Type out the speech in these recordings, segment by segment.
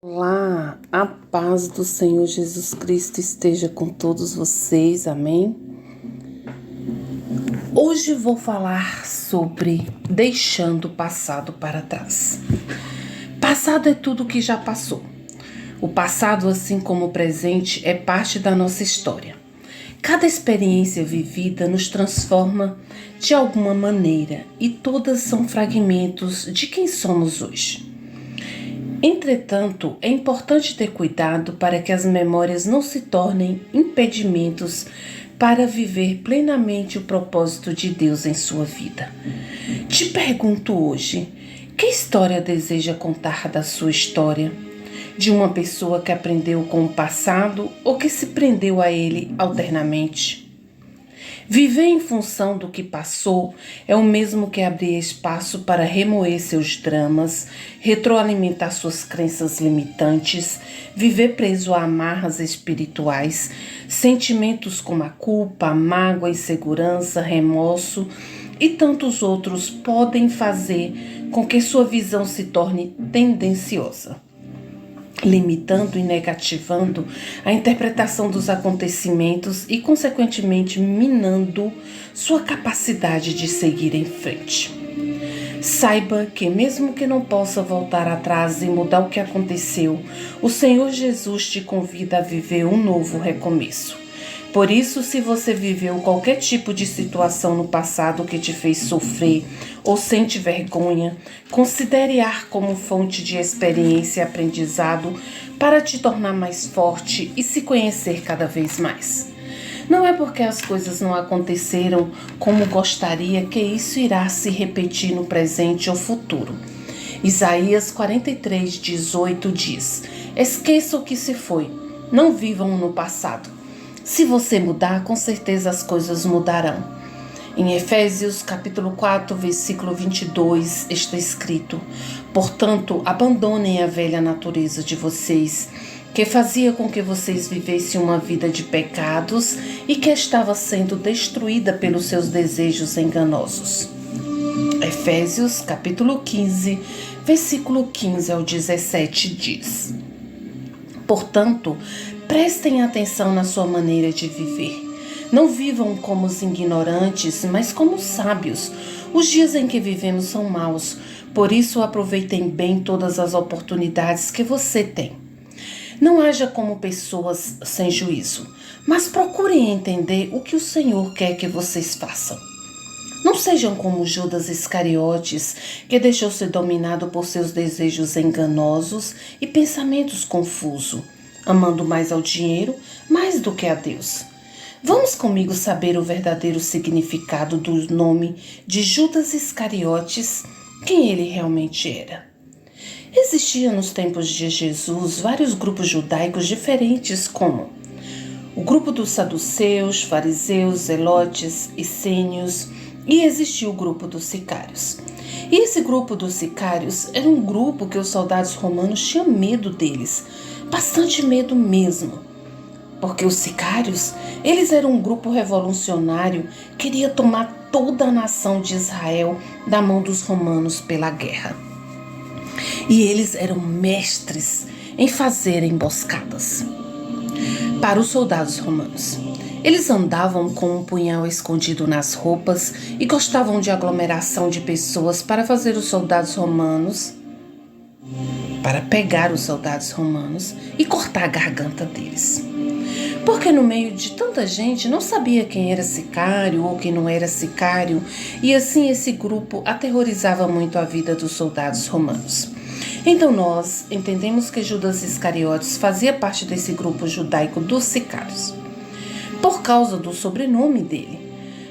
Olá, a paz do Senhor Jesus Cristo esteja com todos vocês, amém? Hoje vou falar sobre deixando o passado para trás. Passado é tudo que já passou. O passado, assim como o presente, é parte da nossa história. Cada experiência vivida nos transforma de alguma maneira e todas são fragmentos de quem somos hoje. Entretanto, é importante ter cuidado para que as memórias não se tornem impedimentos para viver plenamente o propósito de Deus em sua vida. Te pergunto hoje, que história deseja contar da sua história? De uma pessoa que aprendeu com o passado ou que se prendeu a ele alternamente? Viver em função do que passou é o mesmo que abrir espaço para remoer seus dramas, retroalimentar suas crenças limitantes, viver preso a amarras espirituais, sentimentos como a culpa, a mágoa, a insegurança, remorso e tantos outros podem fazer com que sua visão se torne tendenciosa, limitando e negativando a interpretação dos acontecimentos e, consequentemente, minando sua capacidade de seguir em frente. Saiba que, mesmo que não possa voltar atrás e mudar o que aconteceu, o Senhor Jesus te convida a viver um novo recomeço. Por isso, se você viveu qualquer tipo de situação no passado que te fez sofrer ou sente vergonha, considere-a como fonte de experiência e aprendizado para te tornar mais forte e se conhecer cada vez mais. Não é porque as coisas não aconteceram como gostaria que isso irá se repetir no presente ou futuro. Isaías 43:18 diz: Esqueça o que se foi, não vivam no passado. Se você mudar, com certeza as coisas mudarão. Em Efésios capítulo 4, versículo 22, está escrito: Portanto, abandonem a velha natureza de vocês, que fazia com que vocês vivessem uma vida de pecados e que estava sendo destruída pelos seus desejos enganosos. Efésios capítulo 15, versículo 15 ao 17 diz: Portanto, prestem atenção na sua maneira de viver. Não vivam como os ignorantes, mas como os sábios. Os dias em que vivemos são maus, por isso aproveitem bem todas as oportunidades que você tem. Não haja como pessoas sem juízo, mas procurem entender o que o Senhor quer que vocês façam. Não sejam como Judas Iscariotes, que deixou ser dominado por seus desejos enganosos e pensamentos confusos, amando mais ao dinheiro mais do que a Deus. Vamos comigo saber o verdadeiro significado do nome de Judas Iscariotes, quem ele realmente era. Existiam nos tempos de Jesus vários grupos judaicos diferentes, como o grupo dos saduceus, fariseus, zelotes, essênios, e existia o grupo dos sicários. E esse grupo dos sicários era um grupo que os soldados romanos tinham medo deles, bastante medo mesmo, porque os sicários, eles eram um grupo revolucionário que queria tomar toda a nação de Israel da mão dos romanos pela guerra. E eles eram mestres em fazer emboscadas para os soldados romanos. Eles andavam com um punhal escondido nas roupas e gostavam de aglomeração de pessoas para fazer os soldados romanos, para pegar os soldados romanos e cortar a garganta deles. Porque no meio de tanta gente não sabia quem era sicário ou quem não era sicário, e assim esse grupo aterrorizava muito a vida dos soldados romanos. Então nós entendemos que Judas Iscariotes fazia parte desse grupo judaico dos sicários, por causa do sobrenome dele,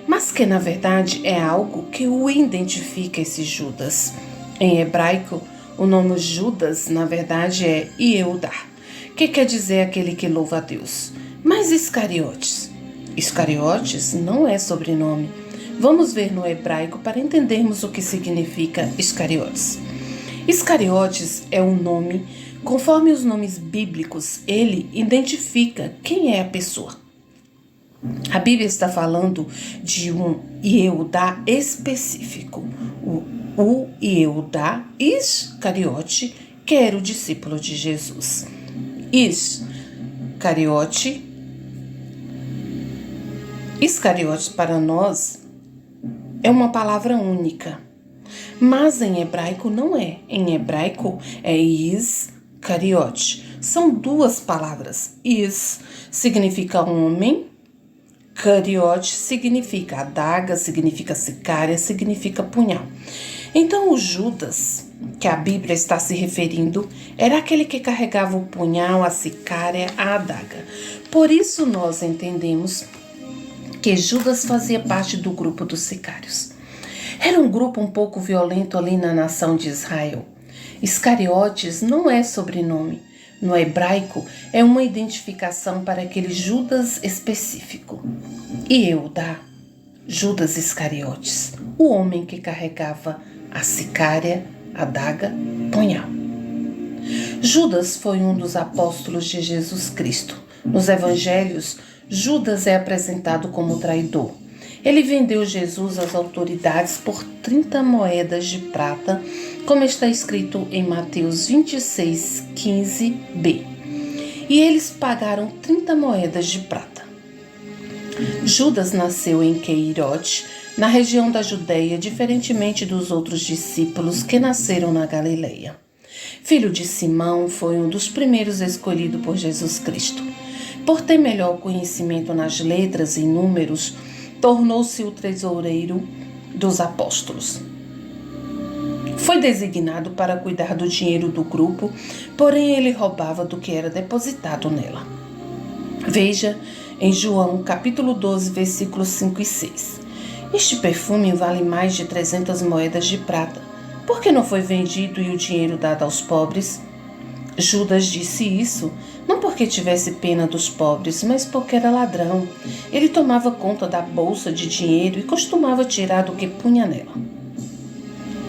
mas que na verdade é algo que o identifica esse Judas. Em hebraico, o nome Judas na verdade é Yehudá, que quer dizer aquele que louva a Deus. Mas Iscariotes não é sobrenome. Vamos ver no hebraico para entendermos o que significa Iscariotes. Iscariotes é um nome, conforme os nomes bíblicos, ele identifica quem é a pessoa. A Bíblia está falando de um Yehudá específico. O Yehudá Iscariote que era o discípulo de Jesus. Iscariotes para nós é uma palavra única, mas em hebraico não é. Em hebraico é iscariote. São duas palavras. Is significa homem, cariote significa adaga, significa sicária, significa punhal. Então o Judas, que a Bíblia está se referindo, era aquele que carregava o punhal, a sicária, a adaga. Por isso nós entendemos que Judas fazia parte do grupo dos sicários. Era um grupo um pouco violento ali na nação de Israel. Iscariotes não é sobrenome. No hebraico, é uma identificação para aquele Judas específico. E Eudá, Judas Iscariotes, o homem que carregava a sicária, a adaga, punhal. Judas foi um dos apóstolos de Jesus Cristo. Nos evangelhos, Judas é apresentado como traidor. Ele vendeu Jesus às autoridades por 30 moedas de prata, como está escrito em Mateus 26, 15b. E eles pagaram 30 moedas de prata. Judas nasceu em Queirote, na região da Judéia, diferentemente dos outros discípulos que nasceram na Galileia. Filho de Simão, foi um dos primeiros escolhido por Jesus Cristo. Por ter melhor conhecimento nas letras e números, tornou-se o tesoureiro dos apóstolos. Foi designado para cuidar do dinheiro do grupo, porém ele roubava do que era depositado nela. Veja em João capítulo 12, versículos 5 e 6. Este perfume vale mais de 300 moedas de prata. Por que não foi vendido e o dinheiro dado aos pobres? Judas disse isso não porque tivesse pena dos pobres, mas porque era ladrão. Ele tomava conta da bolsa de dinheiro e costumava tirar do que punha nela.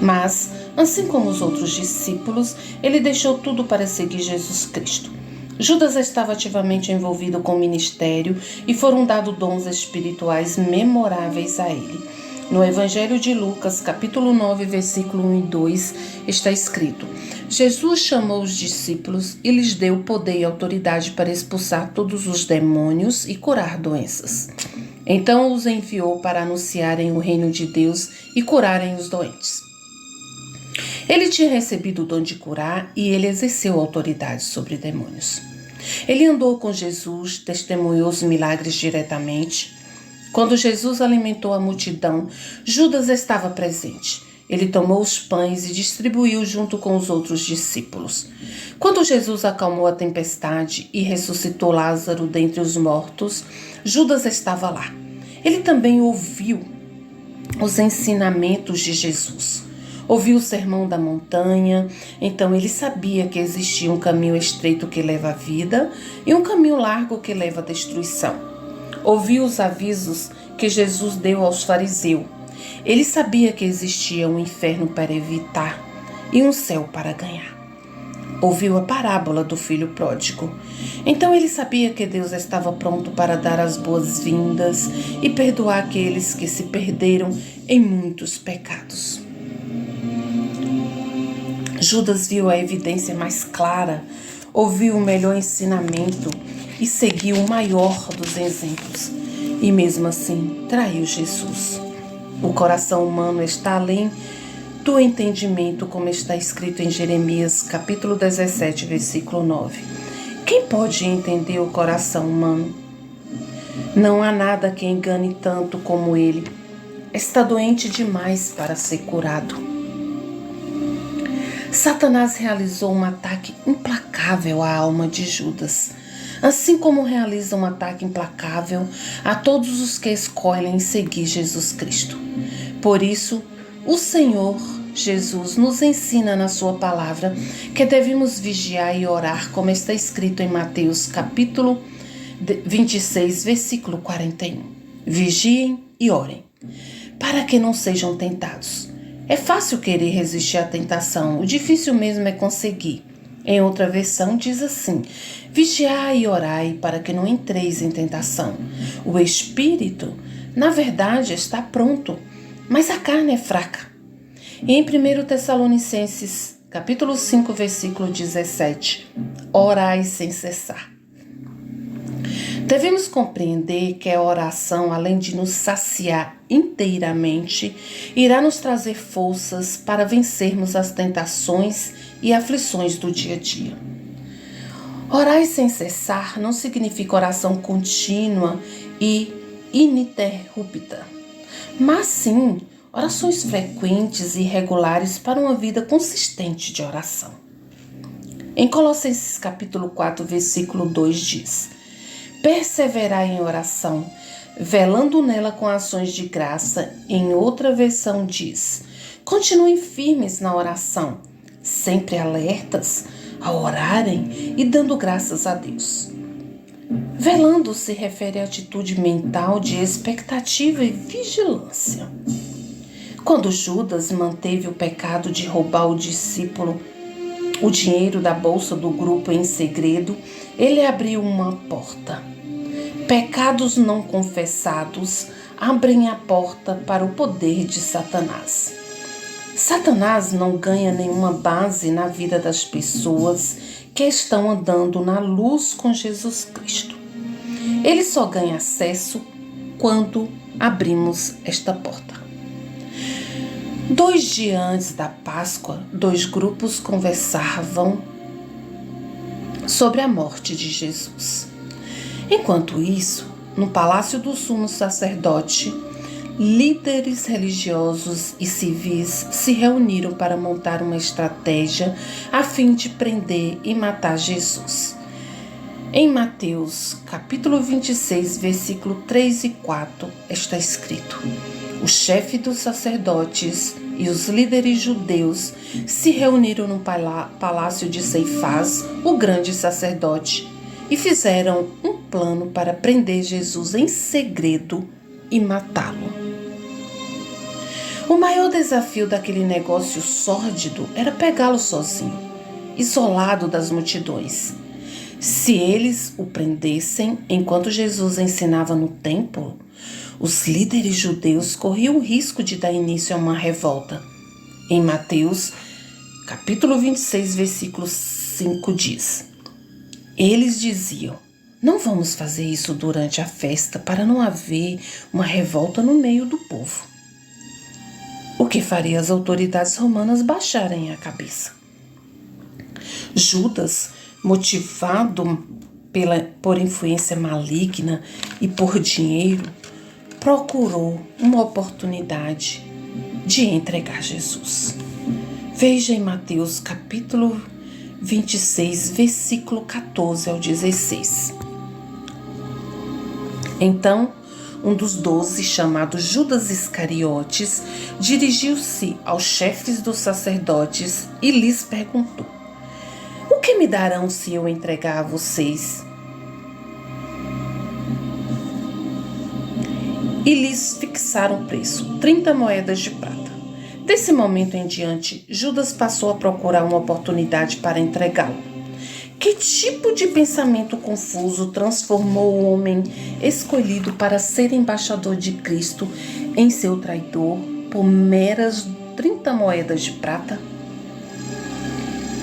Mas, assim como os outros discípulos, ele deixou tudo para seguir Jesus Cristo. Judas estava ativamente envolvido com o ministério e foram dados dons espirituais memoráveis a ele. No Evangelho de Lucas, capítulo 9, versículo 1 e 2, está escrito: Jesus chamou os discípulos e lhes deu poder e autoridade para expulsar todos os demônios e curar doenças. Então os enviou para anunciarem o reino de Deus e curarem os doentes. Ele tinha recebido o dom de curar e ele exerceu autoridade sobre demônios. Ele andou com Jesus, testemunhou os milagres diretamente. Quando Jesus alimentou a multidão, Judas estava presente. Ele tomou os pães e distribuiu junto com os outros discípulos. Quando Jesus acalmou a tempestade e ressuscitou Lázaro dentre os mortos, Judas estava lá. Ele também ouviu os ensinamentos de Jesus. Ouviu o sermão da montanha, então ele sabia que existia um caminho estreito que leva à vida e um caminho largo que leva à destruição. Ouviu os avisos que Jesus deu aos fariseus. Ele sabia que existia um inferno para evitar e um céu para ganhar. Ouviu a parábola do filho pródigo. Então ele sabia que Deus estava pronto para dar as boas-vindas e perdoar aqueles que se perderam em muitos pecados. Judas viu a evidência mais clara, ouviu o melhor ensinamento e seguiu o maior dos exemplos. E mesmo assim, traiu Jesus. O coração humano está além do entendimento, como está escrito em Jeremias, capítulo 17, versículo 9. Quem pode entender o coração humano? Não há nada que engane tanto como ele. Está doente demais para ser curado. Satanás realizou um ataque implacável à alma de Judas, assim como realiza um ataque implacável a todos os que escolhem seguir Jesus Cristo. Por isso, o Senhor Jesus nos ensina na sua palavra que devemos vigiar e orar, como está escrito em Mateus capítulo 26, versículo 41. Vigiem e orem, para que não sejam tentados. É fácil querer resistir à tentação, o difícil mesmo é conseguir. Em outra versão diz assim: vigiai e orai para que não entreis em tentação. O espírito, na verdade, está pronto, mas a carne é fraca. E em 1 Tessalonicenses capítulo 5, versículo 17. Orai sem cessar. Devemos compreender que a oração, além de nos saciar inteiramente, irá nos trazer forças para vencermos as tentações e aflições do dia a dia. Orar sem cessar não significa oração contínua e ininterrupta, mas sim orações frequentes e regulares para uma vida consistente de oração. Em Colossenses capítulo 4, versículo 2 diz: perseverai em oração, velando nela com ações de graça. Em outra versão diz: continuem firmes na oração, sempre alertas a orarem e dando graças a Deus. Velando se refere à atitude mental de expectativa e vigilância. Quando Judas manteve o pecado de roubar o discípulo o dinheiro da bolsa do grupo em segredo, ele abriu uma porta. Pecados não confessados abrem a porta para o poder de Satanás. Satanás não ganha nenhuma base na vida das pessoas que estão andando na luz com Jesus Cristo. Ele só ganha acesso quando abrimos esta porta. 2 dias antes da Páscoa, 2 grupos conversavam sobre a morte de Jesus. Enquanto isso, no palácio do sumo sacerdote, líderes religiosos e civis se reuniram para montar uma estratégia a fim de prender e matar Jesus. Em Mateus, capítulo 26, versículo 3 e 4, está escrito: o chefe dos sacerdotes e os líderes judeus se reuniram no palácio de Caifás, o grande sacerdote, e fizeram um plano para prender Jesus em segredo e matá-lo. O maior desafio daquele negócio sórdido era pegá-lo sozinho, isolado das multidões. Se eles o prendessem enquanto Jesus ensinava no templo, os líderes judeus corriam o risco de dar início a uma revolta. Em Mateus, capítulo 26, versículo 5 diz: eles diziam: não vamos fazer isso durante a festa para não haver uma revolta no meio do povo. O que faria as autoridades romanas baixarem a cabeça. Judas, motivado por influência maligna e por dinheiro, procurou uma oportunidade de entregar Jesus. Veja em Mateus capítulo 26, versículo 14 ao 16. Então, um dos 12, chamado Judas Iscariotes, dirigiu-se aos chefes dos sacerdotes e lhes perguntou: o que me darão se eu entregar a vocês? E lhes fixaram o preço, 30 moedas de prata. Desse momento em diante, Judas passou a procurar uma oportunidade para entregá-lo. Que tipo de pensamento confuso transformou o homem escolhido para ser embaixador de Cristo em seu traidor por meras 30 moedas de prata?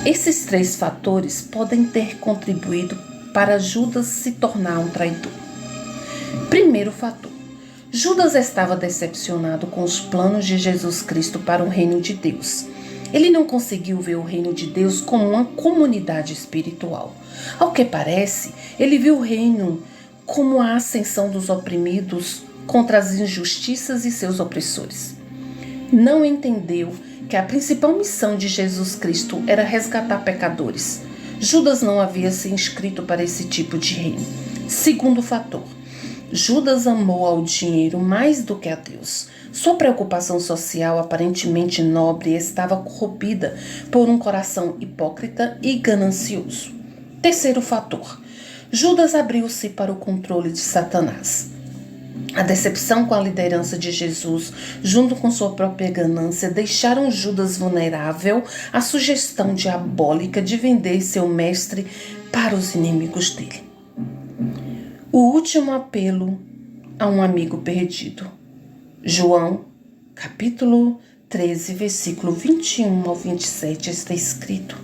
Esses 3 fatores podem ter contribuído para Judas se tornar um traidor. Primeiro fator: Judas estava decepcionado com os planos de Jesus Cristo para o reino de Deus. Ele não conseguiu ver o reino de Deus como uma comunidade espiritual. Ao que parece, ele viu o reino como a ascensão dos oprimidos contra as injustiças e seus opressores. Não entendeu que a principal missão de Jesus Cristo era resgatar pecadores. Judas não havia se inscrito para esse tipo de reino. Segundo fator: Judas amou ao dinheiro mais do que a Deus. Sua preocupação social, aparentemente nobre, estava corrompida por um coração hipócrita e ganancioso. Terceiro fator: Judas abriu-se para o controle de Satanás. A decepção com a liderança de Jesus, junto com sua própria ganância, deixaram Judas vulnerável à sugestão diabólica de vender seu mestre para os inimigos dele. O último apelo a um amigo perdido. João, capítulo 13, versículo 21 ao 27, está escrito: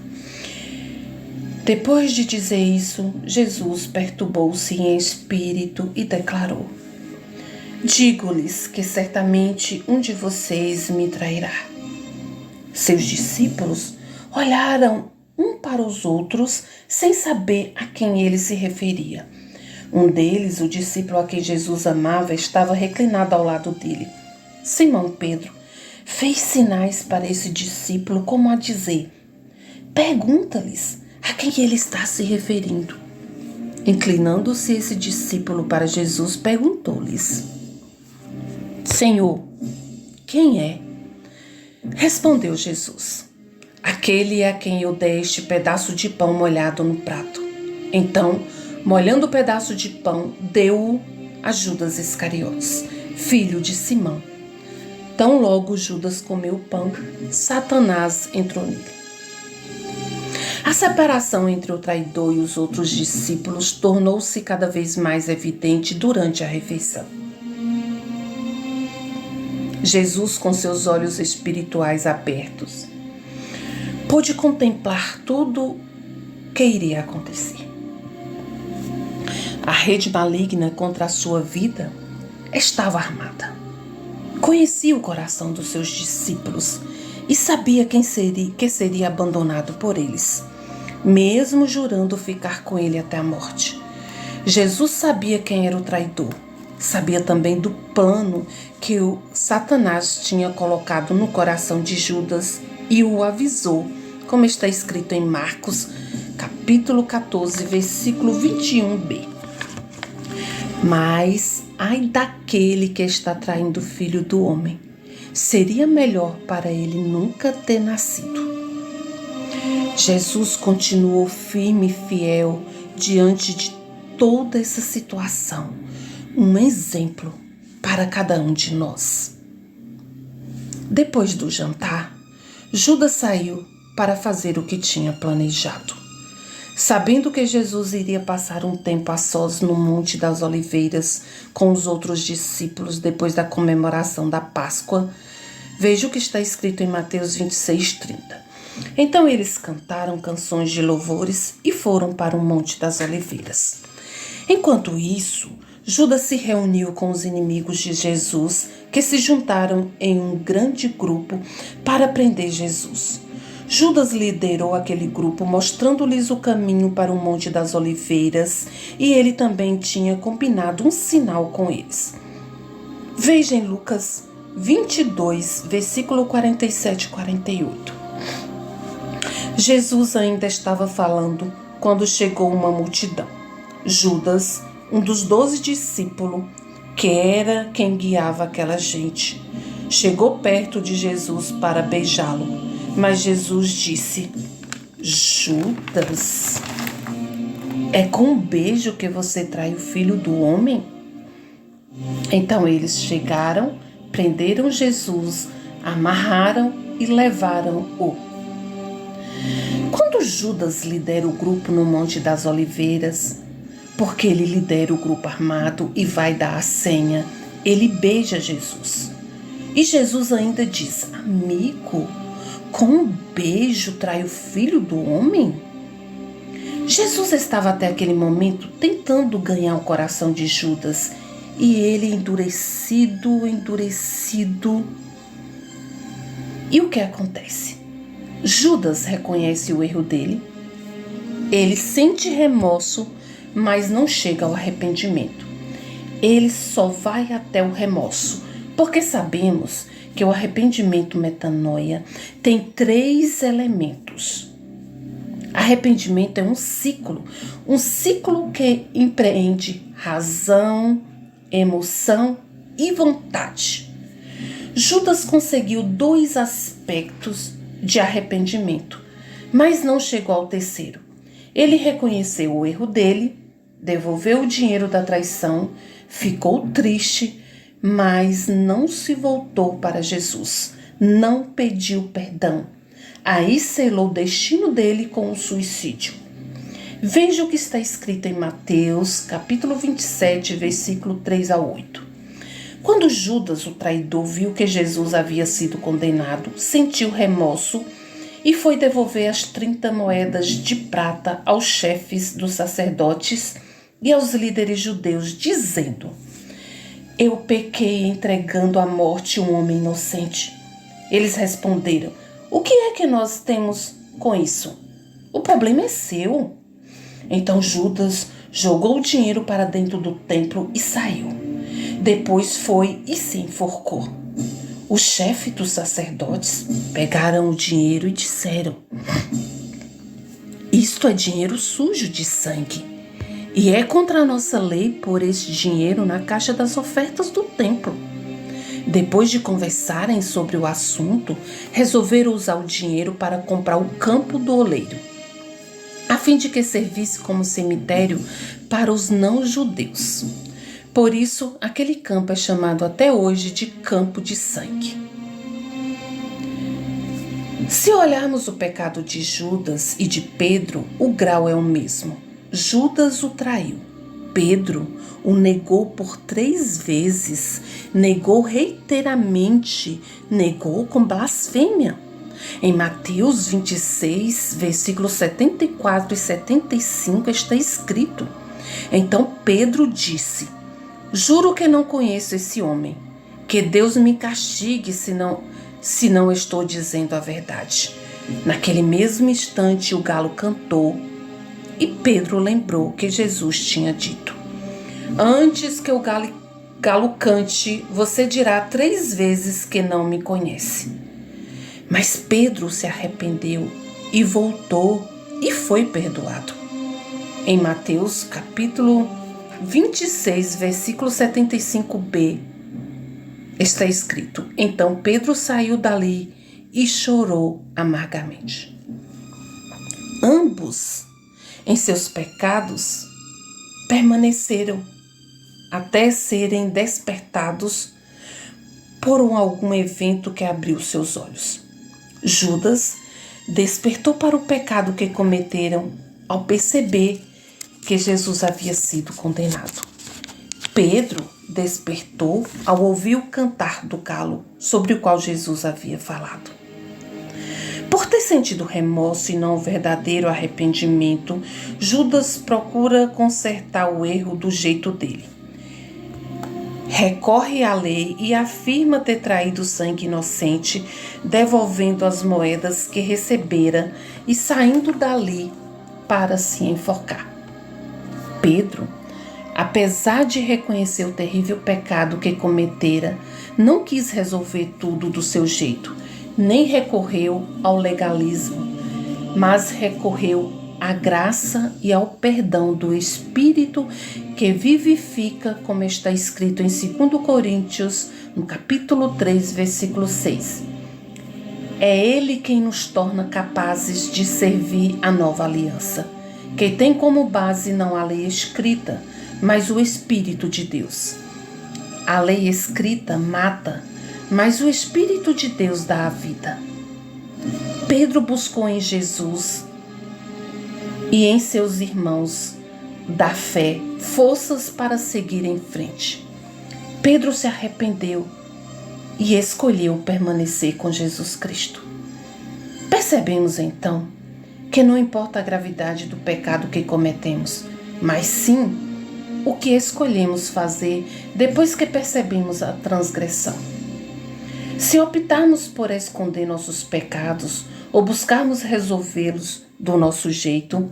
Depois de dizer isso, Jesus perturbou-se em espírito e declarou: Digo-lhes que certamente um de vocês me trairá. Seus discípulos olharam um para os outros sem saber a quem ele se referia. Um deles, o discípulo a quem Jesus amava, estava reclinado ao lado dele. Simão Pedro fez sinais para esse discípulo como a dizer: Pergunta-lhes a quem ele está se referindo. Inclinando-se esse discípulo para Jesus, perguntou-lhes: Senhor, quem é? Respondeu Jesus: Aquele a quem eu dei este pedaço de pão molhado no prato. Então, molhando o pedaço de pão, deu-o a Judas Iscariotes, filho de Simão. Tão logo Judas comeu o pão, Satanás entrou nele. A separação entre o traidor e os outros discípulos tornou-se cada vez mais evidente durante a refeição. Jesus, com seus olhos espirituais abertos, pôde contemplar tudo que iria acontecer. A rede maligna contra a sua vida estava armada. Conhecia o coração dos seus discípulos e sabia que seria abandonado por eles, mesmo jurando ficar com ele até a morte. Jesus sabia quem era o traidor. Sabia também do plano que o Satanás tinha colocado no coração de Judas e o avisou, como está escrito em Marcos, capítulo 14, versículo 21b. Mas, ai daquele que está traindo o Filho do Homem, seria melhor para ele nunca ter nascido. Jesus continuou firme e fiel diante de toda essa situação, um exemplo para cada um de nós. Depois do jantar, Judas saiu para fazer o que tinha planejado. Sabendo que Jesus iria passar um tempo a sós no Monte das Oliveiras com os outros discípulos depois da comemoração da Páscoa, veja o que está escrito em Mateus 26:30. Então eles cantaram canções de louvores e foram para o Monte das Oliveiras. Enquanto isso, Judas se reuniu com os inimigos de Jesus, que se juntaram em um grande grupo para prender Jesus. Judas liderou aquele grupo, mostrando-lhes o caminho para o Monte das Oliveiras, e ele também tinha combinado um sinal com eles. Veja em Lucas 22, versículo 47 e 48. Jesus ainda estava falando quando chegou uma multidão. Judas, um dos 12 discípulos, que era quem guiava aquela gente, chegou perto de Jesus para beijá-lo. Mas Jesus disse: Judas, é com um beijo que você trai o Filho do Homem? Então eles chegaram, prenderam Jesus, amarraram e levaram-o. Quando Judas lidera o grupo no Monte das Oliveiras, porque ele lidera o grupo armado e vai dar a senha, ele beija Jesus. E Jesus ainda diz: Amigo, com um beijo trai o Filho do Homem? Jesus estava até aquele momento tentando ganhar o coração de Judas, e ele endurecido. E o que acontece? Judas reconhece o erro dele, ele sente remorso, mas não chega ao arrependimento. Ele só vai até o remorso, porque sabemos que o arrependimento metanoia tem 3 elementos. Arrependimento é um ciclo que empreende razão, emoção e vontade. Judas conseguiu 2 aspectos de arrependimento, mas não chegou ao terceiro. Ele reconheceu o erro dele, devolveu o dinheiro da traição, ficou triste, mas não se voltou para Jesus, não pediu perdão. Aí selou o destino dele com o suicídio. Veja o que está escrito em Mateus, capítulo 27, versículo 3 a 8. Quando Judas, o traidor, viu que Jesus havia sido condenado, sentiu remorso e foi devolver as 30 moedas de prata aos chefes dos sacerdotes e aos líderes judeus, dizendo: eu pequei entregando à morte um homem inocente. Eles responderam: o que é que nós temos com isso? O problema é seu. Então Judas jogou o dinheiro para dentro do templo e saiu. Depois foi e se enforcou. O chefe dos sacerdotes pegaram o dinheiro e disseram: isto é dinheiro sujo de sangue. E é contra a nossa lei pôr este dinheiro na caixa das ofertas do templo. Depois de conversarem sobre o assunto, resolveram usar o dinheiro para comprar o campo do oleiro, a fim de que servisse como cemitério para os não-judeus. Por isso, aquele campo é chamado até hoje de Campo de Sangue. Se olharmos o pecado de Judas e de Pedro, o grau é o mesmo. Judas o traiu. Pedro o negou por 3 vezes, negou reiteradamente, negou com blasfêmia. Em Mateus 26, versículos 74 e 75 está escrito: então Pedro disse: juro que não conheço esse homem. Que Deus me castigue se não estou dizendo a verdade. Naquele mesmo instante o galo cantou e Pedro lembrou que Jesus tinha dito: antes que o galo cante, você dirá 3 vezes que não me conhece. Mas Pedro se arrependeu e voltou e foi perdoado. Em Mateus capítulo 26, versículo 75b, está escrito: então Pedro saiu dali e chorou amargamente. Ambos, em seus pecados, permaneceram até serem despertados por algum evento que abriu seus olhos. Judas despertou para o pecado que cometeram ao perceber que Jesus havia sido condenado. Pedro despertou ao ouvir o cantar do galo sobre o qual Jesus havia falado. Por ter sentido remorso e não o verdadeiro arrependimento, Judas procura consertar o erro do jeito dele. Recorre à lei e afirma ter traído sangue inocente, devolvendo as moedas que recebera e saindo dali para se enforcar. Pedro, apesar de reconhecer o terrível pecado que cometera, não quis resolver tudo do seu jeito, nem recorreu ao legalismo, mas recorreu à graça e ao perdão do Espírito que vivifica, como está escrito em 2 Coríntios, no capítulo 3, versículo 6. É Ele quem nos torna capazes de servir a nova aliança, que tem como base não a lei escrita, mas o Espírito de Deus. A lei escrita mata, mas o Espírito de Deus dá a vida. Pedro buscou em Jesus e em seus irmãos da fé forças para seguir em frente. Pedro se arrependeu e escolheu permanecer com Jesus Cristo. Percebemos então que não importa a gravidade do pecado que cometemos, mas sim o que escolhemos fazer depois que percebemos a transgressão. Se optarmos por esconder nossos pecados ou buscarmos resolvê-los do nosso jeito,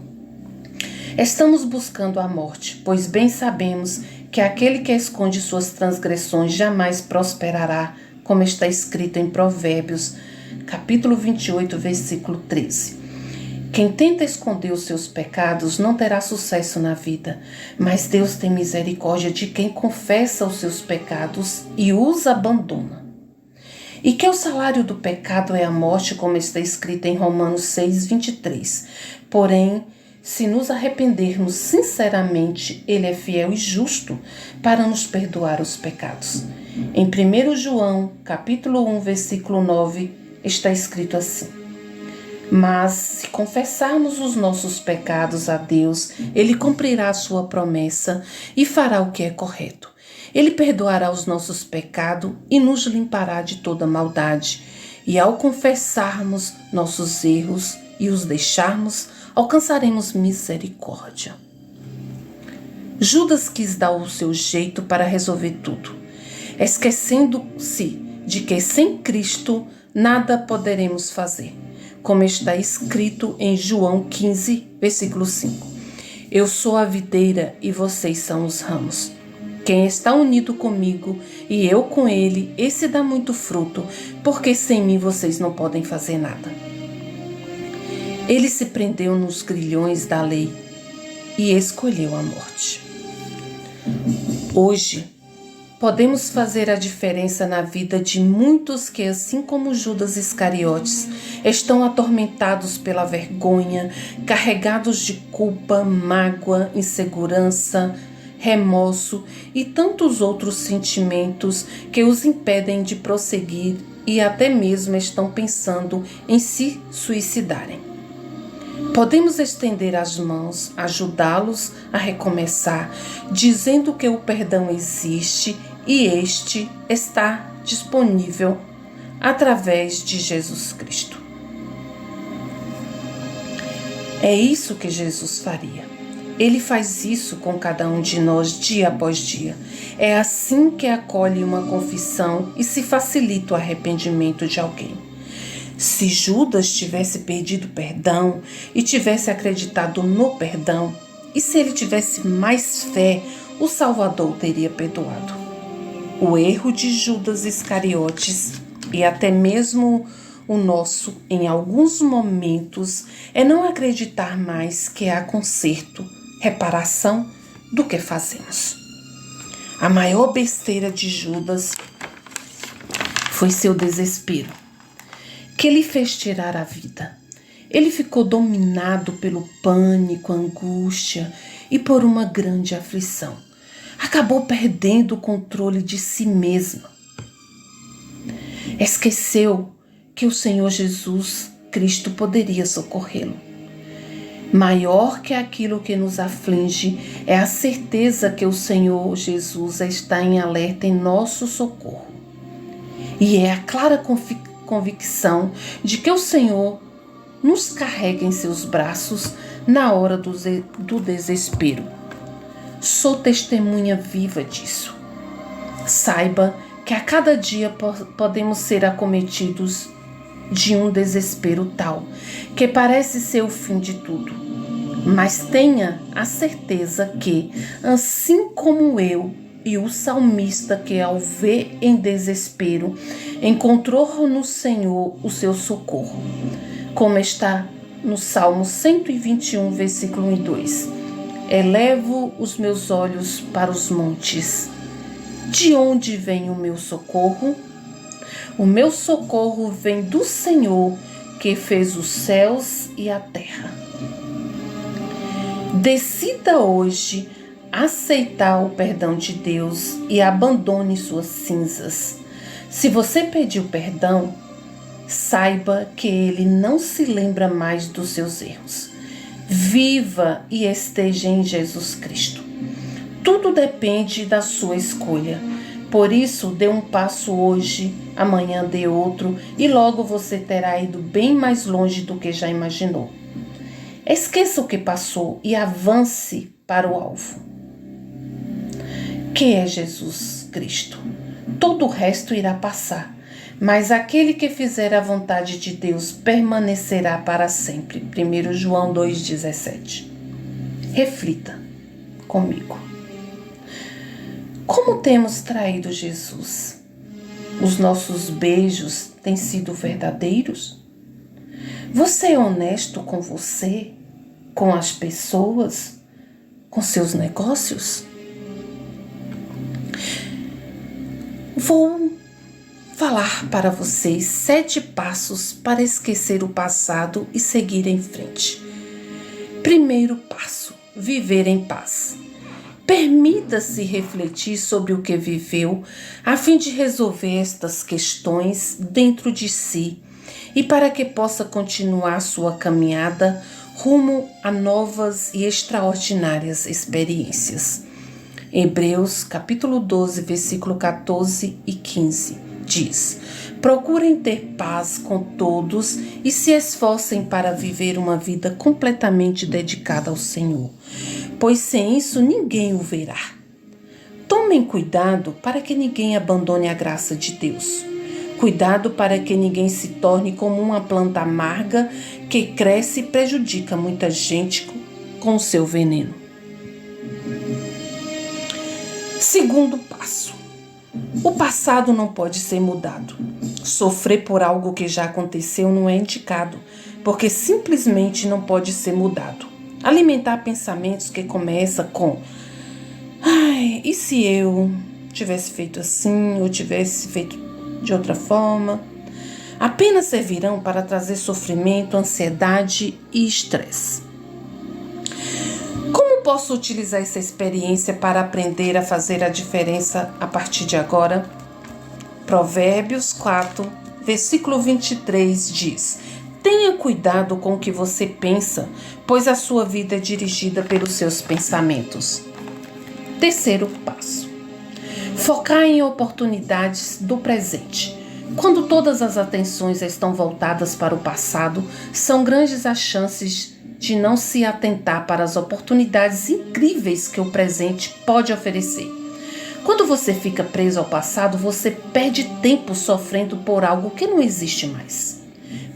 estamos buscando a morte, pois bem sabemos que aquele que esconde suas transgressões jamais prosperará, como está escrito em Provérbios, capítulo 28, versículo 13. Quem tenta esconder os seus pecados não terá sucesso na vida, mas Deus tem misericórdia de quem confessa os seus pecados e os abandona. E que o salário do pecado é a morte, como está escrito em Romanos 6, 23. Porém, se nos arrependermos sinceramente, Ele é fiel e justo para nos perdoar os pecados. Em 1 João, capítulo 1, versículo 9, está escrito assim: mas se confessarmos os nossos pecados a Deus, Ele cumprirá a sua promessa e fará o que é correto. Ele perdoará os nossos pecados e nos limpará de toda maldade. E ao confessarmos nossos erros e os deixarmos, alcançaremos misericórdia. Judas quis dar o seu jeito para resolver tudo, esquecendo-se de que sem Cristo nada poderemos fazer, como está escrito em João 15, versículo 5. Eu sou a videira e vocês são os ramos. Quem está unido comigo e eu com ele, esse dá muito fruto, porque sem mim vocês não podem fazer nada. Ele se prendeu nos grilhões da lei e escolheu a morte. Hoje, podemos fazer a diferença na vida de muitos que, assim como Judas Iscariotes, estão atormentados pela vergonha, carregados de culpa, mágoa, insegurança, remorso e tantos outros sentimentos que os impedem de prosseguir e até mesmo estão pensando em se suicidarem. Podemos estender as mãos, ajudá-los a recomeçar, dizendo que o perdão existe e este está disponível através de Jesus Cristo. É isso que Jesus faria. Ele faz isso com cada um de nós dia após dia. É assim que acolhe uma confissão e se facilita o arrependimento de alguém. Se Judas tivesse perdido o perdão e tivesse acreditado no perdão, e se ele tivesse mais fé, o Salvador teria perdoado. O erro de Judas Iscariotes e até mesmo o nosso, em alguns momentos, é não acreditar mais que há conserto, reparação do que fazemos. A maior besteira de Judas foi seu desespero, que lhe fez tirar a vida. Ele ficou dominado pelo pânico, angústia e por uma grande aflição. Acabou perdendo o controle de si mesmo. Esqueceu que o Senhor Jesus Cristo poderia socorrê-lo. Maior que aquilo que nos aflige é a certeza que o Senhor Jesus está em alerta em nosso socorro. E é a clara convicção de que o Senhor nos carrega em seus braços na hora do desespero. Sou testemunha viva disso. Saiba que a cada dia podemos ser acometidos de um desespero tal que parece ser o fim de tudo. Mas tenha a certeza que, assim como eu e o salmista que ao ver em desespero encontrou no Senhor o seu socorro, como está no Salmo 121, versículo 1 e 2. Elevo os meus olhos para os montes. De onde vem o meu socorro? O meu socorro vem do Senhor, que fez os céus e a terra. Decida hoje aceitar o perdão de Deus e abandone suas cinzas. Se você pediu perdão, saiba que Ele não se lembra mais dos seus erros. Viva e esteja em Jesus Cristo. Tudo depende da sua escolha. Por isso, dê um passo hoje, amanhã dê outro e logo você terá ido bem mais longe do que já imaginou. Esqueça o que passou e avance para o alvo, que é Jesus Cristo. Todo o resto irá passar, mas aquele que fizer a vontade de Deus permanecerá para sempre. 1 João 2,17. Reflita comigo. Como temos traído Jesus? Os nossos beijos têm sido verdadeiros? Você é honesto com você, com as pessoas, com seus negócios? Vou falar para vocês 7 passos para esquecer o passado e seguir em frente. Primeiro passo: viver em paz. Permita-se refletir sobre o que viveu a fim de resolver estas questões dentro de si e para que possa continuar sua caminhada rumo a novas e extraordinárias experiências. Hebreus capítulo 12, versículo 14 e 15 diz: procurem ter paz com todos e se esforcem para viver uma vida completamente dedicada ao Senhor, pois sem isso ninguém o verá. Tomem cuidado para que ninguém abandone a graça de Deus. Cuidado para que ninguém se torne como uma planta amarga que cresce e prejudica muita gente com o seu veneno. Segundo passo: o passado não pode ser mudado. Sofrer por algo que já aconteceu não é indicado, porque simplesmente não pode ser mudado. Alimentar pensamentos que começam com "ai, e se eu tivesse feito assim ou tivesse feito de outra forma?", apenas servirão para trazer sofrimento, ansiedade e estresse. Como posso utilizar essa experiência para aprender a fazer a diferença a partir de agora? Provérbios 4, versículo 23 diz: tenha cuidado com o que você pensa, pois a sua vida é dirigida pelos seus pensamentos. Terceiro passo: focar em oportunidades do presente. Quando todas as atenções estão voltadas para o passado, são grandes as chances de não se atentar para as oportunidades incríveis que o presente pode oferecer. Quando você fica preso ao passado, você perde tempo sofrendo por algo que não existe mais.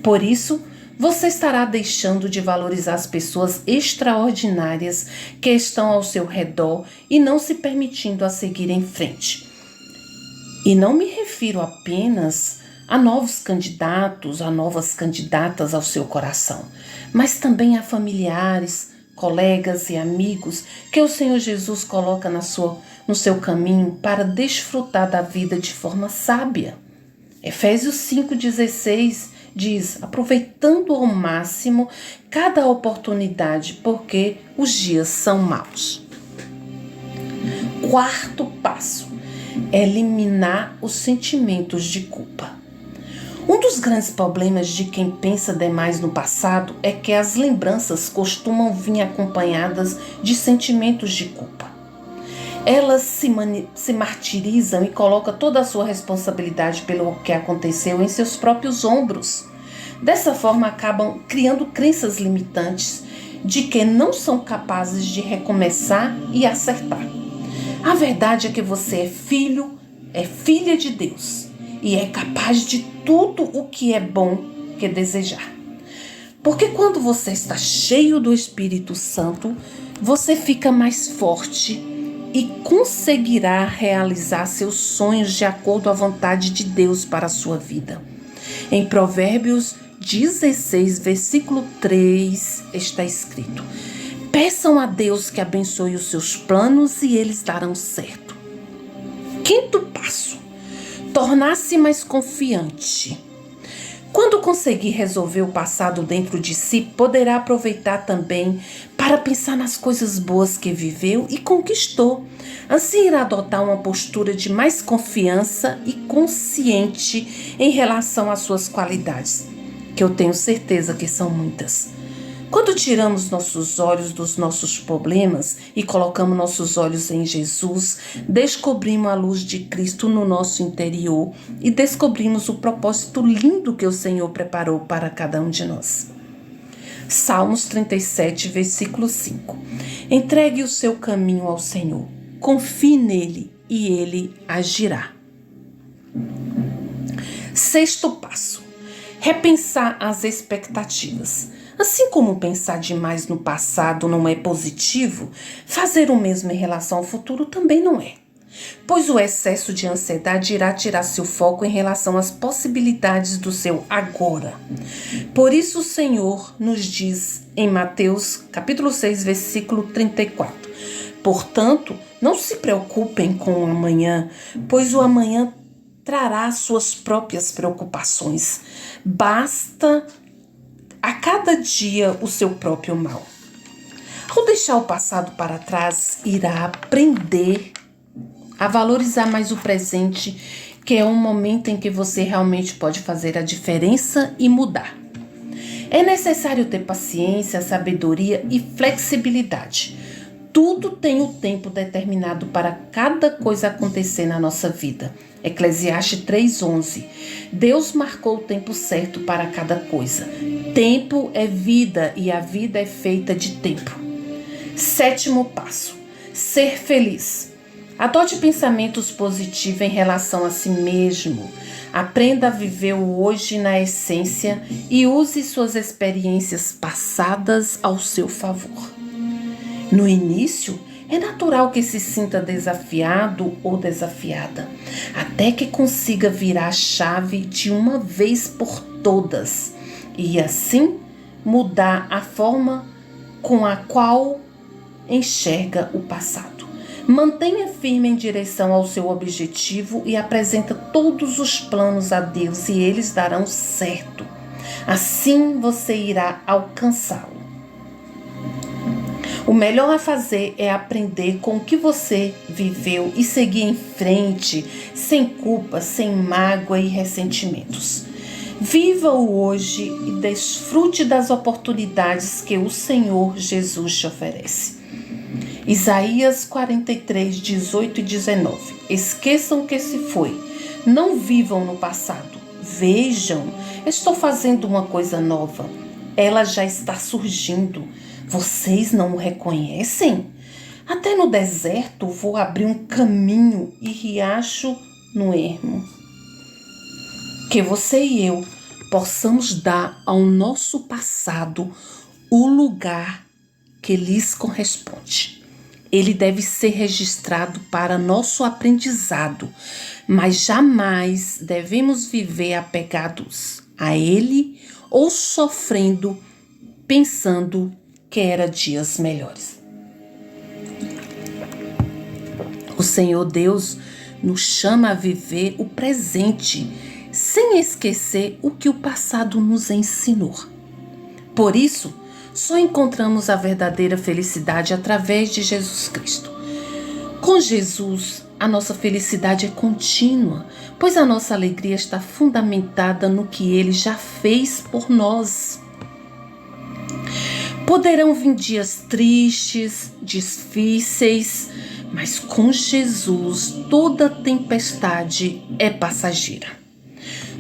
Por isso, você estará deixando de valorizar as pessoas extraordinárias que estão ao seu redor e não se permitindo a seguir em frente. E não me refiro apenas a novos candidatos, a novas candidatas ao seu coração, mas também a familiares, colegas e amigos que o Senhor Jesus coloca no seu caminho para desfrutar da vida de forma sábia. Efésios 5,16 diz: aproveitando ao máximo cada oportunidade, porque os dias são maus. Quarto passo: eliminar os sentimentos de culpa. Um dos grandes problemas de quem pensa demais no passado é que as lembranças costumam vir acompanhadas de sentimentos de culpa. Elas se martirizam e colocam toda a sua responsabilidade pelo que aconteceu em seus próprios ombros. Dessa forma, acabam criando crenças limitantes de que não são capazes de recomeçar e acertar. A verdade é que você é filho, é filha de Deus e é capaz de tudo o que é bom que desejar. Porque quando você está cheio do Espírito Santo, você fica mais forte e conseguirá realizar seus sonhos de acordo à vontade de Deus para a sua vida. Em Provérbios 16, versículo 3, está escrito: peçam a Deus que abençoe os seus planos e eles darão certo. Quinto passo: tornar-se mais confiante. Quando conseguir resolver o passado dentro de si, poderá aproveitar também para pensar nas coisas boas que viveu e conquistou. Assim irá adotar uma postura de mais confiança e consciente em relação às suas qualidades, que eu tenho certeza que são muitas. Quando tiramos nossos olhos dos nossos problemas e colocamos nossos olhos em Jesus, descobrimos a luz de Cristo no nosso interior e descobrimos o propósito lindo que o Senhor preparou para cada um de nós. Salmos 37, versículo 5. Entregue o seu caminho ao Senhor, confie nele e ele agirá. Sexto passo: repensar as expectativas. Assim como pensar demais no passado não é positivo, fazer o mesmo em relação ao futuro também não é. Pois o excesso de ansiedade irá tirar seu foco em relação às possibilidades do seu agora. Por isso o Senhor nos diz em Mateus capítulo 6, versículo 34. Portanto, não se preocupem com o amanhã, pois o amanhã trará suas próprias preocupações. Basta a cada dia o seu próprio mal. Ao deixar o passado para trás, irá aprender a valorizar mais o presente, que é um momento em que você realmente pode fazer a diferença e mudar. É necessário ter paciência, sabedoria e flexibilidade. Tudo tem o tempo determinado para cada coisa acontecer na nossa vida. Eclesiastes 3:11. Deus marcou o tempo certo para cada coisa. Tempo é vida e a vida é feita de tempo. 7º passo: ser feliz. Adote pensamentos positivos em relação a si mesmo. Aprenda a viver o hoje na essência e use suas experiências passadas ao seu favor. No início, é natural que se sinta desafiado ou desafiada, até que consiga virar a chave de uma vez por todas e assim mudar a forma com a qual enxerga o passado. Mantenha firme em direção ao seu objetivo e apresenta todos os planos a Deus e eles darão certo. Assim você irá alcançá-lo. O melhor a fazer é aprender com o que você viveu e seguir em frente, sem culpa, sem mágoa e ressentimentos. Viva o hoje e desfrute das oportunidades que o Senhor Jesus te oferece. Isaías 43, 18 e 19. Esqueçam o que se foi. Não vivam no passado. Vejam, estou fazendo uma coisa nova. Ela já está surgindo. Vocês não o reconhecem? Até no deserto vou abrir um caminho e riacho no ermo. Que você e eu possamos dar ao nosso passado o lugar que lhes corresponde. Ele deve ser registrado para nosso aprendizado, mas jamais devemos viver apegados a ele ou sofrendo, pensando que era dias melhores. O Senhor Deus nos chama a viver o presente, sem esquecer o que o passado nos ensinou. Por isso, só encontramos a verdadeira felicidade através de Jesus Cristo. Com Jesus, a nossa felicidade é contínua, pois a nossa alegria está fundamentada no que Ele já fez por nós. Poderão vir dias tristes, difíceis, mas com Jesus toda tempestade é passageira.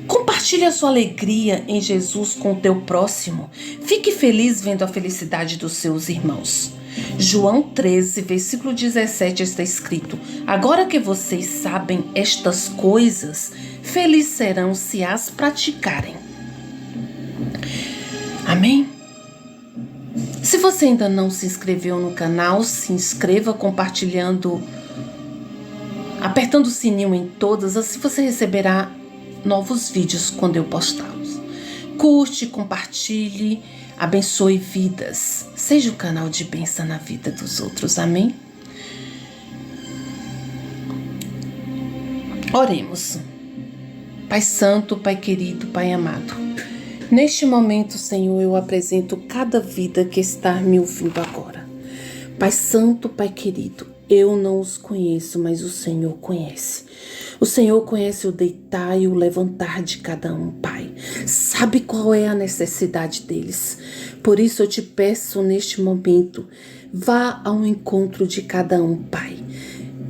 Compartilhe a sua alegria em Jesus com o teu próximo. Fique feliz vendo a felicidade dos seus irmãos. João 13, versículo 17 está escrito: agora que vocês sabem estas coisas, felizes serão se as praticarem. Amém? Se você ainda não se inscreveu no canal, se inscreva compartilhando, apertando o sininho em todas, assim você receberá novos vídeos quando eu postá-los. Curte, compartilhe, abençoe vidas. Seja o canal de bênção na vida dos outros. Amém? Oremos. Pai Santo, Pai querido, Pai amado. Neste momento, Senhor, eu apresento cada vida que está me ouvindo agora. Pai Santo, Pai querido, eu não os conheço, mas o Senhor conhece. O Senhor conhece o deitar e o levantar de cada um, Pai. Sabe qual é a necessidade deles. Por isso eu te peço neste momento, vá ao encontro de cada um, Pai.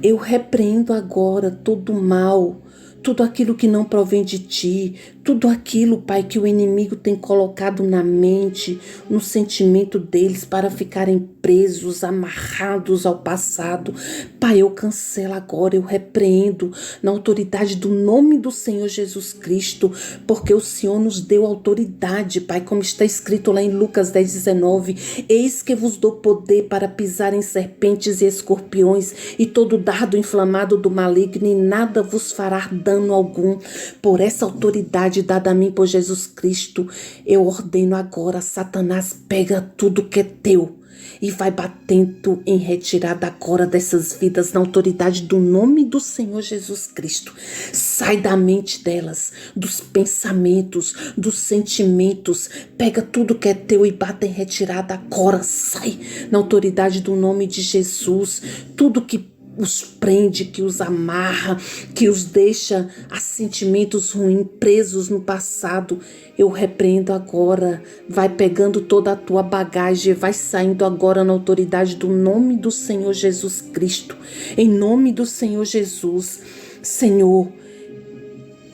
Eu repreendo agora todo o mal, tudo aquilo que não provém de ti, tudo aquilo, Pai, que o inimigo tem colocado na mente, no sentimento deles para ficarem presos, amarrados ao passado. Pai, eu cancelo agora, eu repreendo na autoridade do nome do Senhor Jesus Cristo, porque o Senhor nos deu autoridade, Pai, como está escrito lá em Lucas 10:19, eis que vos dou poder para pisar em serpentes e escorpiões e todo dardo inflamado do maligno e nada vos fará dano algum. Por essa autoridade dada a mim por Jesus Cristo, eu ordeno agora, Satanás, pega tudo que é teu e vai batendo em retirada agora dessas vidas na autoridade do nome do Senhor Jesus Cristo. Sai da mente delas, dos pensamentos, dos sentimentos, pega tudo que é teu e bata em retirada agora, sai na autoridade do nome de Jesus, tudo que os prende, que os amarra, que os deixa a sentimentos ruins, presos no passado. Eu repreendo agora, vai pegando toda a tua bagagem, vai saindo agora na autoridade do nome do Senhor Jesus Cristo. Em nome do Senhor Jesus, Senhor,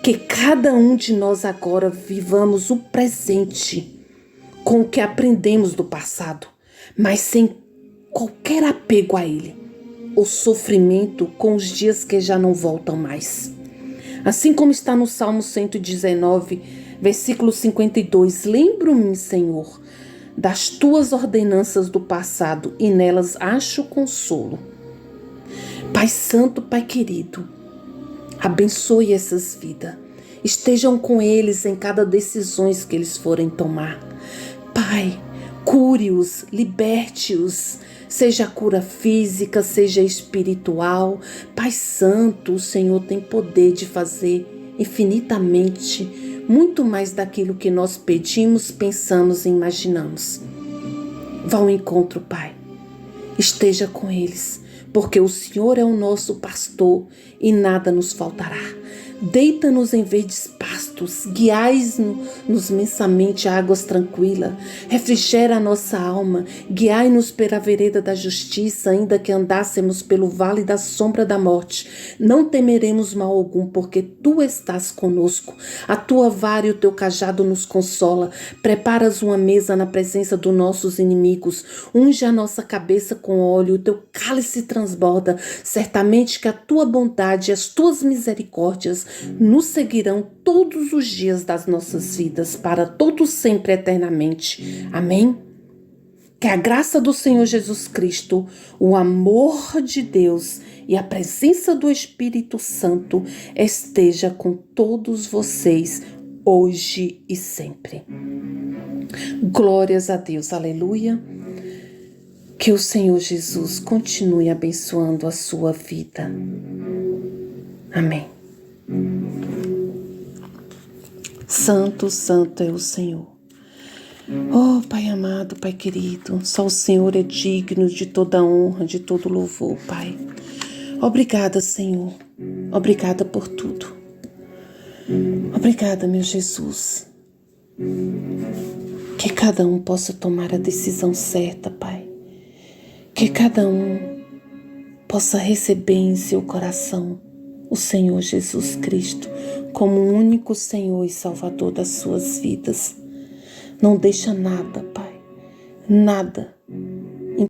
que cada um de nós agora vivamos o presente com o que aprendemos do passado, mas sem qualquer apego a ele. O sofrimento com os dias que já não voltam mais. Assim como está no Salmo 119, versículo 52, lembro-me, Senhor, das tuas ordenanças do passado e nelas acho consolo. Pai Santo, Pai querido, abençoe essas vidas. Estejam com eles em cada decisão que eles forem tomar. Pai, cure-os, liberte-os, seja cura física, seja espiritual. Pai Santo, o Senhor tem poder de fazer infinitamente, muito mais daquilo que nós pedimos, pensamos e imaginamos. Vá ao encontro, Pai. Esteja com eles, porque o Senhor é o nosso pastor e nada nos faltará. Deita-nos em verdes pastos, guiai-nos mensamente a águas tranquilas, refrigera a nossa alma, guiai-nos pela vereda da justiça, ainda que andássemos pelo vale da sombra da morte. Não temeremos mal algum, porque tu estás conosco. A tua vara e o teu cajado nos consola. Preparas uma mesa na presença dos nossos inimigos. Unge a nossa cabeça com óleo, o teu cálice transborda. Certamente que a tua bondade e as tuas misericórdias nos seguirão todos os dias das nossas vidas, para todo sempre eternamente. Amém? Que a graça do Senhor Jesus Cristo, o amor de Deus e a presença do Espírito Santo esteja com todos vocês, hoje e sempre. Glórias a Deus, aleluia. Que o Senhor Jesus continue abençoando a sua vida. Amém. Santo, santo é o Senhor. Oh, Pai amado, Pai querido, só o Senhor é digno de toda honra, de todo louvor, Pai. Obrigada, Senhor. Obrigada por tudo. Obrigada, meu Jesus. Que cada um possa tomar a decisão certa, Pai. Que cada um possa receber em seu coração o Senhor Jesus Cristo como o único Senhor e Salvador das suas vidas. Não deixa nada, Pai, nada